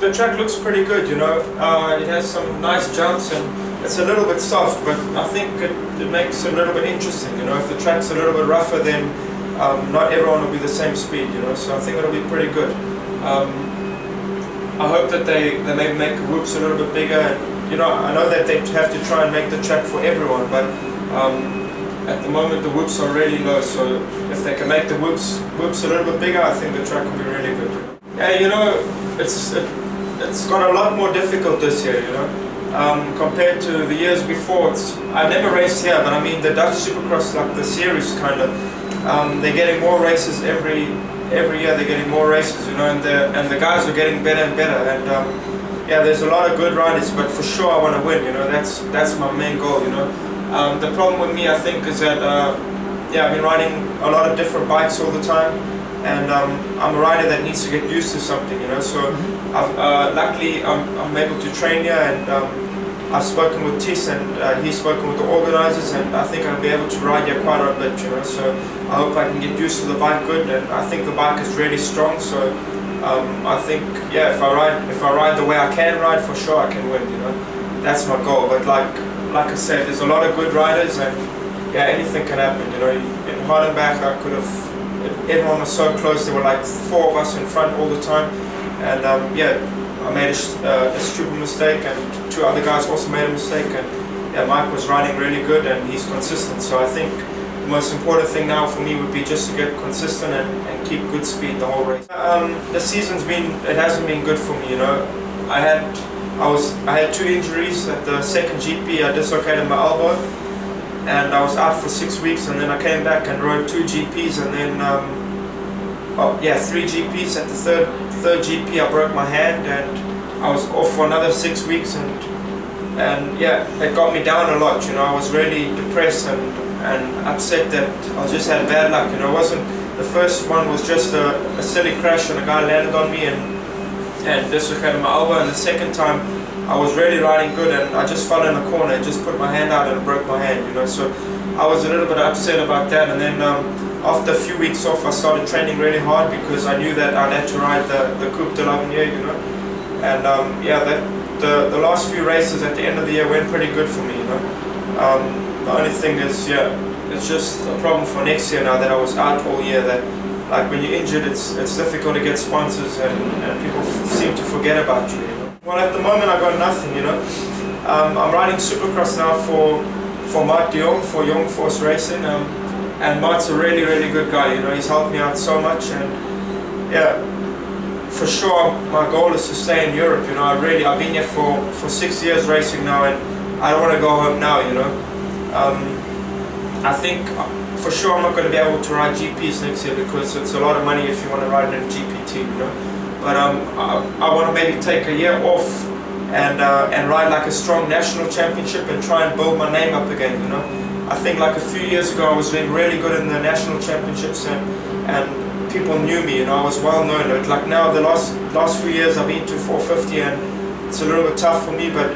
the track looks pretty good, you know. It has some nice jumps and it's a little bit soft, but I think it makes it a little bit interesting, you know. If the track's a little bit rougher, then not everyone will be the same speed, you know. So I think it'll be pretty good. I hope that they maybe make the whoops a little bit bigger. And, you know, I know that they have to try and make the track for everyone, but at the moment the whoops are really low. So if they can make the whoops a little bit bigger, I think the track will be really good. Yeah, you know, it's got a lot more difficult this year, you know. Compared to the years before. I never raced here, but I mean the Dutch Supercross, like the series kind of, they're getting more races every year. They're getting more races, you know, and the guys are getting better and better. And yeah, there's a lot of good riders, but for sure I want to win. You know, that's my main goal. You know, the problem with me, I think, is that yeah, I've been riding a lot of different bikes all the time, and I'm a rider that needs to get used to something. You know, so luckily I'm able to train here, and I've spoken with testen, and he's spoken with the organisers, and I think I'll be able to ride here quite a bit, you know. So I hope I can get used to the bike good, and I think the bike is really strong. So I think, yeah, if I ride the way I can ride, for sure I can win, you know. That's my goal. But like I said, there's a lot of good riders, and yeah, anything can happen, you know. In Hardenberg, I could have. Everyone was so close. There were like 4 of us in front all the time, and yeah, I made a stupid mistake, and 2 other guys also made a mistake, and yeah, Mike was riding really good and he's consistent. So I think the most important thing now for me would be just to get consistent and keep good speed the whole race. The season's it hasn't been good for me, you know. I had 2 injuries. At the second GP I dislocated my elbow, and I was out for 6 weeks, and then I came back and rode 2 GPs, and then oh, yeah, 3 GPs. At the third GP I broke my hand, and I was off for another 6 weeks, and yeah, it got me down a lot, you know. I was really depressed and upset that I just had bad luck, you know. It wasn't, the first one was just a silly crash and a guy landed on me and dislocated my elbow, and the second time I was really riding good and I just fell in the corner and just put my hand out and broke my hand, you know. So I was a little bit upset about that, and then after a few weeks off I started training really hard because I knew that I'd had to ride the Coupe de l'Avenir, you know. And yeah, the last few races at the end of the year went pretty good for me, you know. The only thing is, yeah, it's just a problem for next year now that I was out all year, that like when you're injured it's difficult to get sponsors, and people seem to forget about you, you know. Well, at the moment I got nothing, you know. I'm riding Supercross now for Mike de Jong, for Young Force Racing, and Mark's a really, really good guy, you know. He's helped me out so much, and yeah, for sure my goal is to stay in Europe, you know. I've been here for 6 years racing now, and I don't want to go home now, you know. I think for sure I'm not going to be able to ride GPs next year because it's a lot of money if you want to ride in a GP team, you know. But I want to maybe take a year off and ride like a strong national championship and try and build my name up again, you know. I think like a few years ago I was doing really good in the national championships, and people knew me, you know. I was well known. But like now, the last few years I've been to 450, and it's a little bit tough for me. But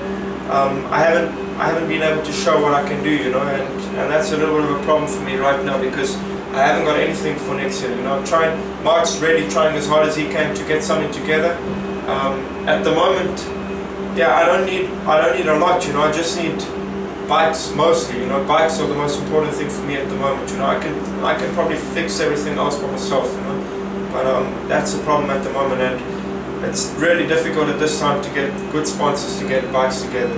I haven't been able to show what I can do, you know, and that's a little bit of a problem for me right now because I haven't got anything for next year, you know. I'm trying. Mark's really trying as hard as he can to get something together. At the moment, yeah, I don't need a lot, you know. I just need bikes mostly, you know. Bikes are the most important thing for me at the moment, you know. I can probably fix everything else by myself, you know. But that's the problem at the moment, and it's really difficult at this time to get good sponsors to get bikes together.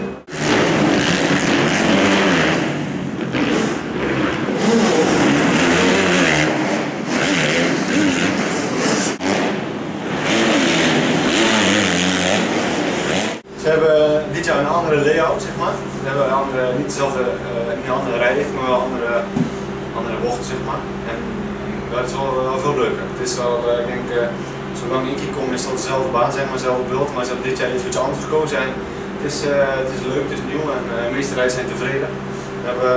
Ze hebben dit jaar een andere layout, zeg maar. Ze hebben niet dezelfde, niet een andere rijrichting, maar wel andere bochten, zeg maar. En dat is wel veel leuker. Het is wel, ik denk, zolang ik hier kom is dat dezelfde baan, zeg maar, dezelfde beeld, maar ze hebben dit jaar even iets anders gekozen. En het is leuk, het is nieuw, en de meeste rijders zijn tevreden. We hebben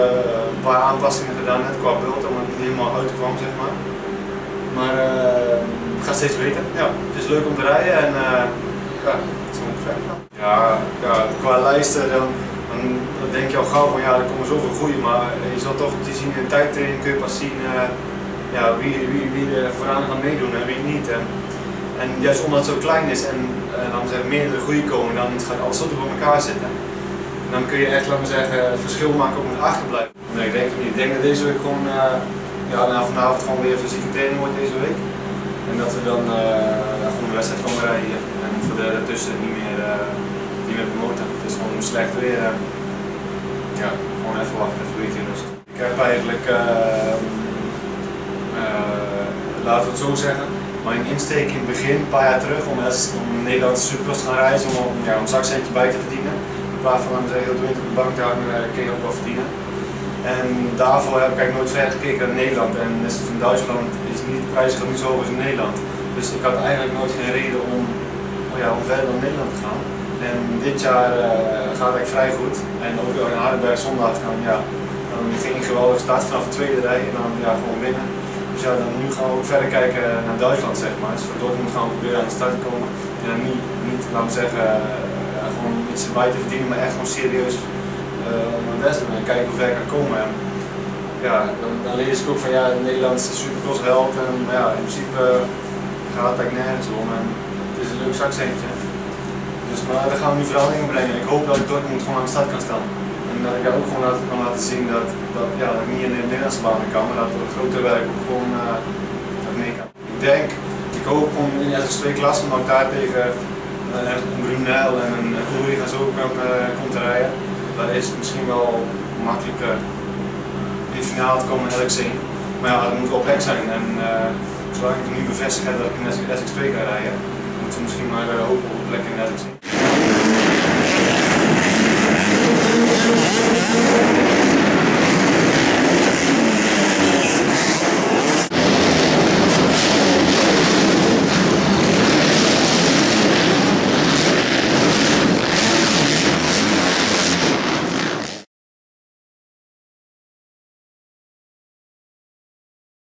een paar aanpassingen gedaan net qua beeld, omdat het niet helemaal uitkwam, zeg maar. Maar het gaat steeds beter. Ja, het is leuk om te rijden en ja, het is ongeveer. Ja, qua lijsten dan denk je al gauw van ja, er komen zoveel goeie, maar je zal toch te zien in de tijdtraining kun je pas zien ja, wie er vooraan gaat meedoen en wie niet. En En juist omdat het zo klein is en laten we zeggen, meerdere groeien komen, dan gaat alles zo door elkaar zitten. En dan kun je echt, laten we zeggen, het verschil maken op het achterblijven. Nee, ik denk het niet. Ik denk dat deze week gewoon, vanavond gewoon weer fysieke training wordt deze week. En dat we dan gewoon de wedstrijd komen rijden hier. En voor de ertussen niet meer promoten. Het is gewoon slecht weer. Gewoon even wachten, even een beetje rust. Ik heb eigenlijk, laten we het zo zeggen, mijn insteek in het begin, een paar jaar terug, om een Nederlandse supercross te gaan reizen, om een zakcentje bij te verdienen. In plaats van heel de winter op de bank te hangen, kun je ook wel verdienen. En daarvoor heb ik eigenlijk nooit verder gekeken naar Nederland. En dus in Duitsland is niet de prijs niet zo hoog als in Nederland. Dus ik had eigenlijk nooit geen reden om verder dan Nederland te gaan. En dit jaar gaat het eigenlijk vrij goed. En ook in Hardenberg zondag dan ging ik geweldig start vanaf de tweede rij en dan gewoon winnen. Dus dan nu gaan we ook verder kijken naar Duitsland, zeg maar. Dus voor Dortmund gaan we proberen aan de start te komen. En dan niet laten we zeggen, gewoon iets erbij te verdienen, maar echt gewoon serieus mijn best doen en kijken hoe ver ik kan komen. En, dan lees ik ook van de Nederlandse supercross helpt en in principe gaat het eigenlijk nergens om. En het is een leuk zakcentje. Dus maar daar gaan we nu veranderingen brengen. Ik hoop dat ik Dortmund gewoon aan de start kan staan. En dat ik daar ook gewoon kan laten zien dat ik niet in de Nederlandse banen kan, maar dat het grote werk ook gewoon mee kan. Ik hoop gewoon in de SX2 klasse, maar ik daar tegen een Brunel en een Ulrich en zo kan te rijden. Dat is misschien wel makkelijker in de finale te komen in LX1. Maar dat moet wel plek zijn. En zolang ik het nu bevestig heb dat ik in SX2 kan rijden, moeten we misschien maar hopen op een plek in LX1.